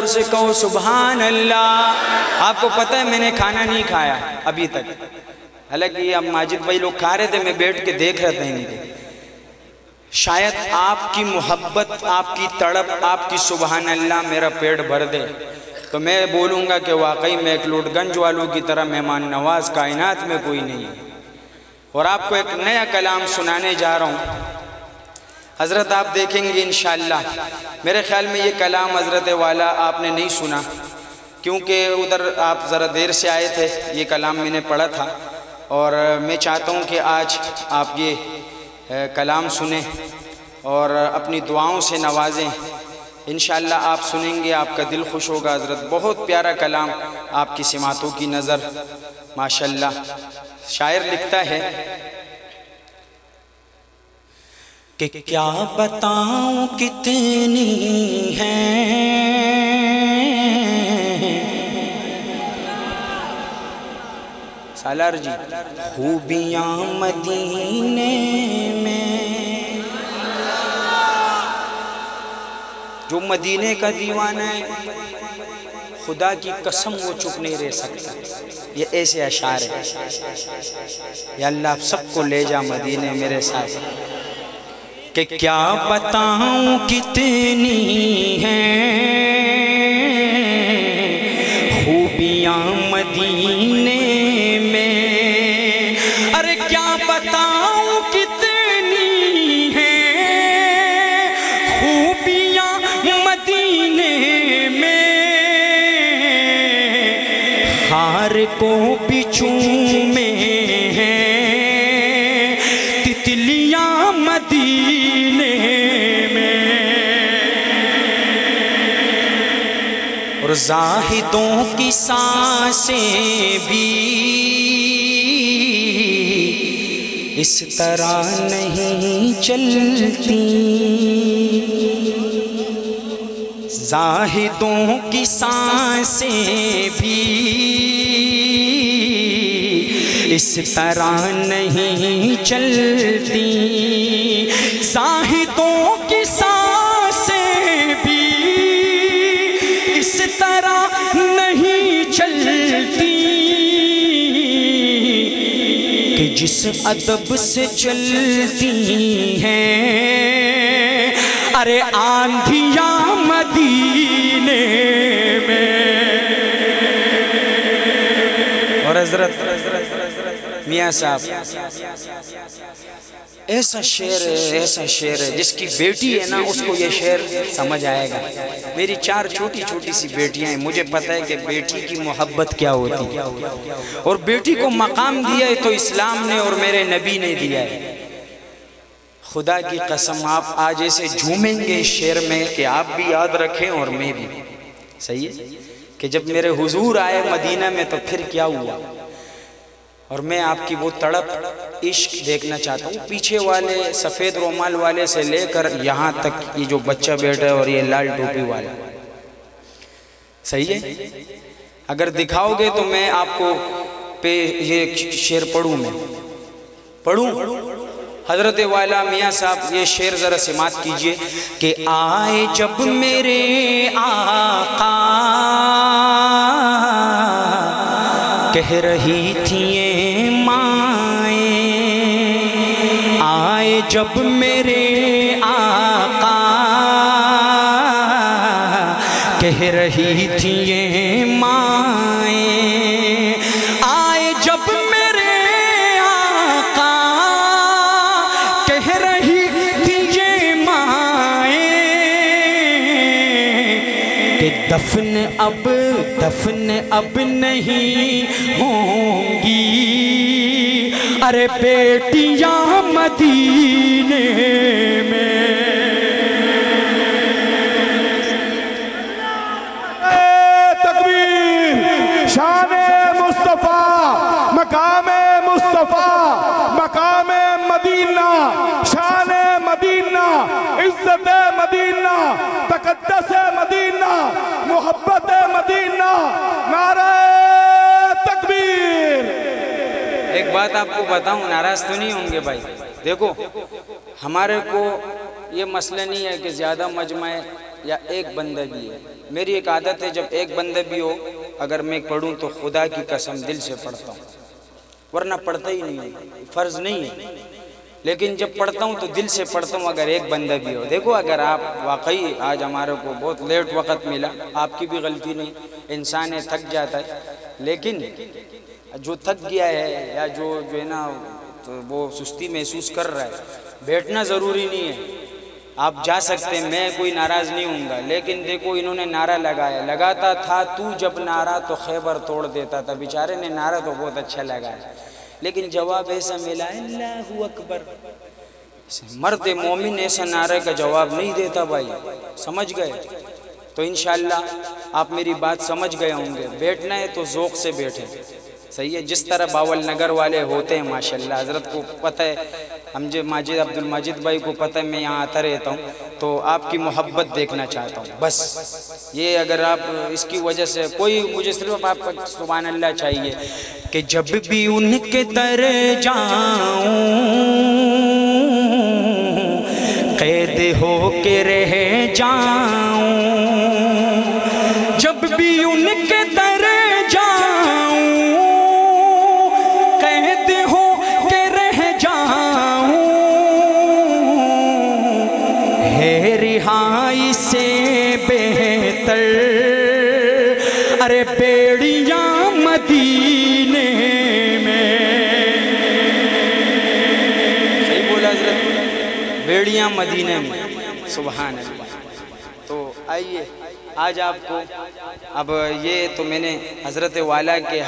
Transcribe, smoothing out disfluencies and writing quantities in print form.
زور سے کہو سبحان اللہ۔ آپ کو پتہ ہے میں نے کھانا نہیں کھایا ابھی تک، حالانکہ یہ اب ماجد بھائی لوگ کھا رہے تھے، میں بیٹھ کے دیکھ رہا تھا ان کو۔ شاید آپ کی محبت، آپ کی تڑپ، آپ کی سبحان اللہ میرا پیٹ بھر دے تو میں بولوں گا کہ واقعی میں ایک لوٹ گنج والوں کی طرح مہمان نواز کائنات میں کوئی نہیں ہے۔ اور آپ کو ایک نیا کلام سنانے جا رہا ہوں حضرت، آپ دیکھیں گے انشاءاللہ۔ میرے خیال میں یہ کلام حضرت والا آپ نے نہیں سنا، کیونکہ ادھر آپ ذرا دیر سے آئے تھے، یہ کلام میں نے پڑھا تھا، اور میں چاہتا ہوں کہ آج آپ یہ کلام سنیں اور اپنی دعاؤں سے نوازیں۔ انشاءاللہ آپ سنیں گے، آپ کا دل خوش ہوگا۔ حضرت بہت پیارا کلام، آپ کی سماعتوں کی نظر ماشاءاللہ۔ شاعر لکھتا ہے کہ کیا بتاؤں کتنی ہیں سالار جی خوبیاں مدینے میں۔ جو مدینے کا دیوانہ ہے خدا کی قسم وہ چپ نہیں رہ سکتا۔ یہ ایسے اشعار ہیں۔ یا اللہ آپ سب کو لے جا مدینے میرے ساتھ۔ کہ کیا بتاؤں کتنی ہیں خوبیاں مدینے میں، ارے کیا بتاؤں کتنی ہیں خوبیاں مدینے میں، خار کو بچھومے ہیں تتلیاں مدینے میں، اور زاہدوں کی سانسیں بھی اس طرح نہیں چلتی، زاہدوں کی سانسیں بھی اس طرح نہیں چلتی، زاہدوں کی سانسیں بھی اس طرح نہیں چلتی، کہ جس ادب سے چلتی ہیں ارے آندھیاں مدینے میں۔ اور حضرت میاں صاحب ایسا شعر ہے، ایسا شعر ہے، جس کی بیٹی ہے نا اس کو یہ شعر سمجھ آئے گا۔ میری 4 چھوٹی چھوٹی سی بیٹیاں ہیں، مجھے پتہ ہے کہ بیٹی کی محبت کیا ہوتی ہے، اور بیٹی کو مقام دیا ہے تو اسلام نے اور میرے نبی نے دیا ہے۔ خدا کی قسم آپ آج ایسے جھومیں گے اس شعر میں کہ آپ بھی یاد رکھیں اور میں بھی۔ صحیح ہے کہ جب میرے حضور آئے مدینہ میں تو پھر کیا ہوا، اور میں آپ کی وہ تڑپ عشق دیکھنا چاہتا ہوں۔ پیچھے والے سفید رومال والے سے لے کر یہاں تک یہ جو بچہ بیٹھا ہے اور یہ لال ٹوپی والا، صحیح ہے؟ اگر دکھاؤ گے تو میں آپ کو پہ یہ شعر پڑھوں، میں پڑھوں۔ حضرت والا میاں صاحب یہ شعر ذرا سماعت کیجئے کہ آئے جب میرے آقا کہہ رہی تھیں مائیں، آئے جب میرے آقا کہہ رہی تھیں مائیں، آئے جب میرے آقا کہہ رہی تھیں مائیں، کہ دفن اب نہیں ہوں گی ارے بیٹیاں مدینے میں۔ تکبیر، شان مصطفیٰ، مقام مصطفیٰ، مقام مدینہ، شان مدینہ، عزت مدینہ، تقدس مدینہ، محبت مدینہ، نعرہ تکبیر۔ ایک بات آپ کو بتاؤں، ناراض تو نہیں ہوں گے بھائی؟ دیکھو ہمارے کو یہ مسئلہ نہیں ہے کہ زیادہ مجمع ہے یا ایک بندہ بھی ہے، میری ایک عادت ہے جب ایک بندہ بھی ہو اگر میں پڑھوں تو خدا کی قسم دل سے پڑھتا ہوں، ورنہ پڑھتا ہی نہیں ہے، فرض نہیں ہے، لیکن جب پڑھتا ہوں تو دل سے پڑھتا ہوں اگر ایک بندہ بھی ہو۔ دیکھو اگر آپ واقعی آج ہمارے کو بہت لیٹ وقت ملا، آپ کی بھی غلطی نہیں، انسان ہے تھک جاتا ہے، لیکن جو تھک گیا ہے یا جو ہے نا وہ سستی محسوس کر رہا ہے، بیٹھنا ضروری نہیں ہے، آپ جا سکتے ہیں، میں کوئی ناراض نہیں ہوں گا، لیکن دیکھو انہوں نے نعرہ لگایا، لگاتا تھا تو جب نعرہ تو خیبر توڑ دیتا تھا، بیچارے نے نعرہ تو بہت اچھا لگایا، لیکن جواب ایسا ملا اللہ اکبر۔ مرد مومن ایسا نعرے کا جواب نہیں دیتا بھائی، سمجھ گئے؟ تو انشاءاللہ آپ میری بات سمجھ گئے ہوں گے، بیٹھنا ہے تو ذوق سے بیٹھیں، صحیح ہے؟ جس طرح باول نگر والے ہوتے ہیں ماشاءاللہ، حضرت کو پتہ ہے، ماجد عبد الماجد بھائی کو پتہ ہے میں یہاں آتا رہتا ہوں، تو آپ کی محبت دیکھنا چاہتا ہوں، بس یہ اگر آپ اس کی وجہ سے کوئی، مجھے صرف آپ کا سبحان اللہ چاہیے کہ جب بھی ان کے در جاؤں قید ہو کے رہ جاؤں، جب بھی ان کے در جاؤں قید ہو کے رہ جاؤں، ہے رہائی سے بہتر ارے بیڑیاں مدینے میں، صحیح بولا حضرت، بیڑیاں مدینے میں، سبحان اللہ۔ تو آئیے آج آپ کو اب یہ تو میں نے حضرت والا کے